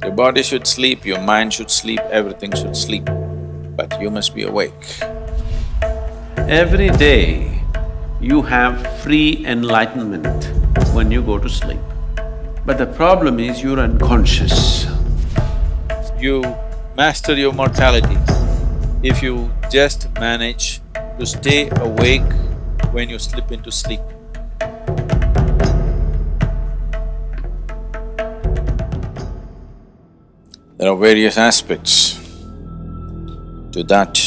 Your body should sleep, your mind should sleep, everything should sleep, but you must be awake. Every day, you have free enlightenment when you go to sleep. But the problem is you're unconscious. You master your mortality if you just manage to stay awake when you slip into sleep. There are various aspects to that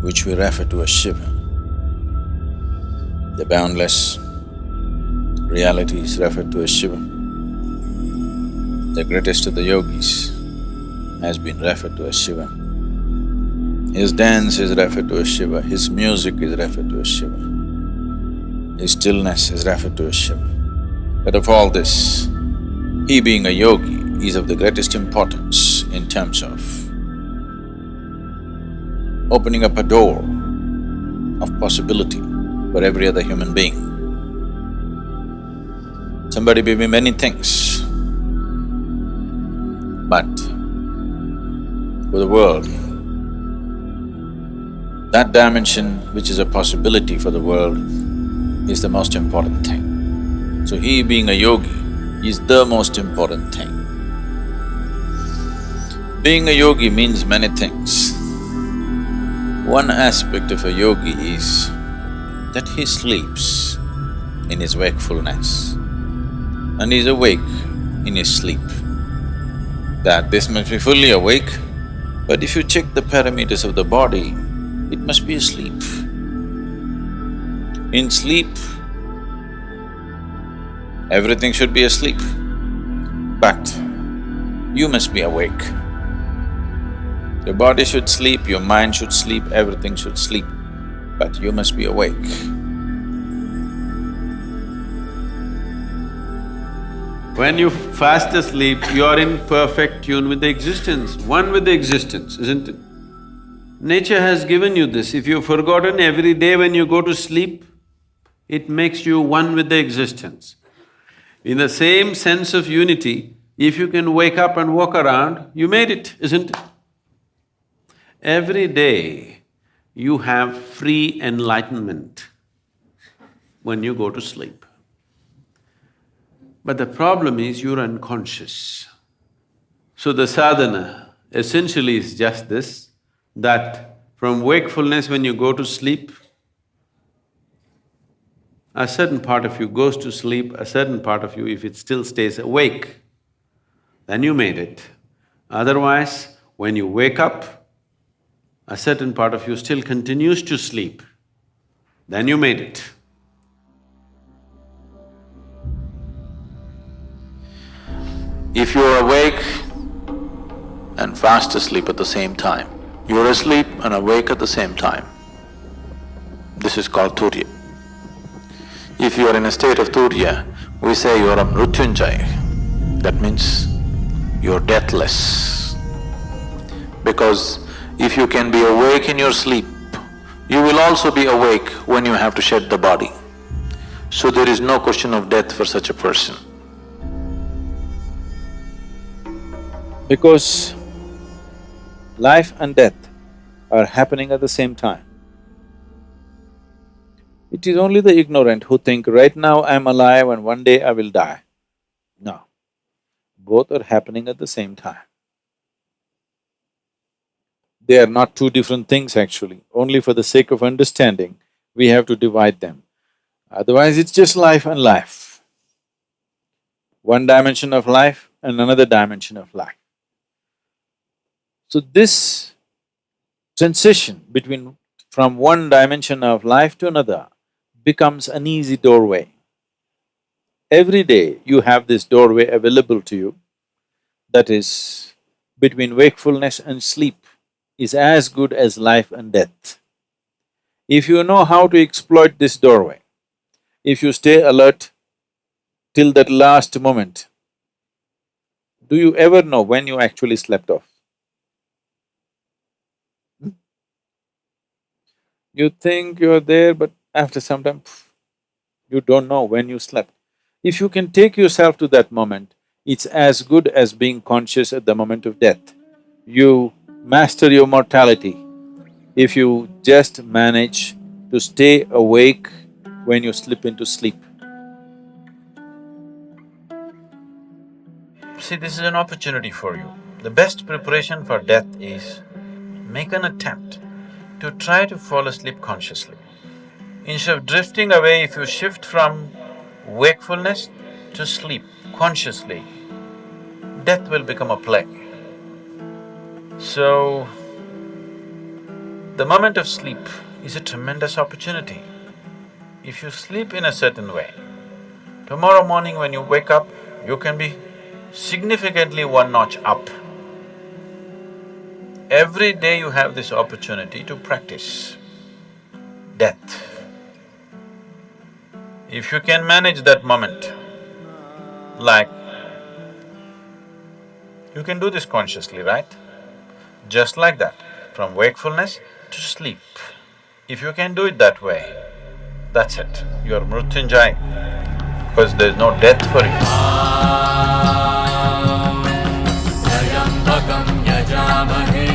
which we refer to as Shiva. The boundless reality is referred to as Shiva. The greatest of the yogis has been referred to as Shiva. His dance is referred to as Shiva, his music is referred to as Shiva, his stillness is referred to as Shiva. But of all this, he being a yogi is of the greatest importance in terms of opening up a door of possibility for every other human being. Somebody may be many things, but for the world, that dimension which is a possibility for the world is the most important thing. So he being a yogi is the most important thing. Being a yogi means many things. One aspect of a yogi is that he sleeps in his wakefulness and is awake in his sleep. That this must be fully awake, but if you check the parameters of the body, it must be asleep. In sleep, everything should be asleep, but you must be awake. Your body should sleep, your mind should sleep, everything should sleep, but you must be awake. When you fast asleep, you are in perfect tune with the existence, one with the existence, isn't it? Nature has given you this. If you've forgotten, every day when you go to sleep, it makes you one with the existence. In the same sense of unity, if you can wake up and walk around, you made it, isn't it? Every day, you have free enlightenment when you go to sleep. But the problem is you're unconscious. So the sadhana essentially is just this, that from wakefulness when you go to sleep, a certain part of you goes to sleep, a certain part of you, if it still stays awake, then you made it. Otherwise, when you wake up, a certain part of you still continues to sleep, then you made it. If you are awake and fast asleep at the same time, you are asleep and awake at the same time, this is called Turya. If you are in a state of Turya, we say you are a Mrutyunjay, that means you are deathless. Because if you can be awake in your sleep, you will also be awake when you have to shed the body. So there is no question of death for such a person. Because life and death are happening at the same time. It is only the ignorant who think, right now I'm alive and one day I will die. No, both are happening at the same time. They are not two different things actually, only for the sake of understanding, we have to divide them. Otherwise, it's just life and life. One dimension of life and another dimension of life. So this transition between… from one dimension of life to another becomes an easy doorway. Every day you have this doorway available to you, that is, between wakefulness and sleep is as good as life and death. If you know how to exploit this doorway, if you stay alert till that last moment, do you ever know when you actually slept off? You think you're there, but after some time, you don't know when you slept. If you can take yourself to that moment, It's as good as being conscious at the moment of death. You master your mortality if you just manage to stay awake when you slip into sleep. See, this is an opportunity for you. The best preparation for death is make an attempt to try to fall asleep consciously. Instead of drifting away, if you shift from wakefulness to sleep consciously, death will become a play. So, the moment of sleep is a tremendous opportunity. If you sleep in a certain way, tomorrow morning when you wake up, you can be significantly one notch up. Every day you have this opportunity to practice death. If you can manage that moment, like, you can do this consciously, right? Just like that, from wakefulness to sleep. If you can do it that way, that's it, you're Mrutyunjay, because there's no death for you. त्र्यम्बकं यजामहे